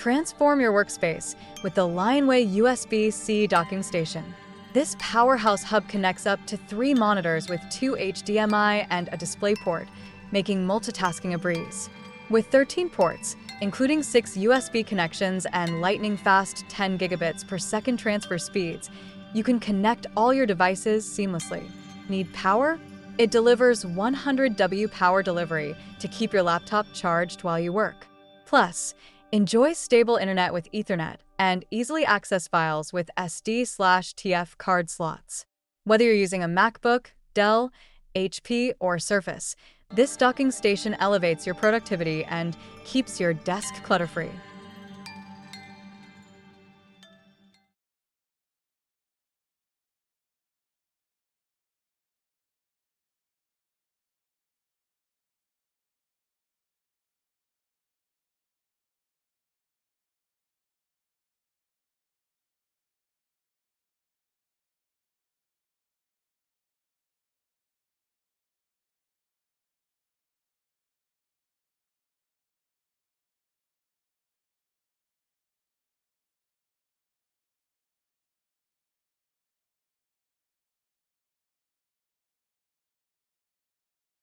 Transform your workspace with the LIONWEI USB-C docking station. This powerhouse hub connects up to 3 monitors with 2 HDMI and a DisplayPort, making multitasking a breeze. With 13 ports, including 6 USB connections and lightning-fast 10 gigabits per second transfer speeds, you can connect all your devices seamlessly. Need power? It delivers 100 W power delivery to keep your laptop charged while you work. Plus, enjoy stable internet with Ethernet and easily access files with SD/TF card slots. Whether you're using a MacBook, Dell, HP, or Surface, this docking station elevates your productivity and keeps your desk clutter-free.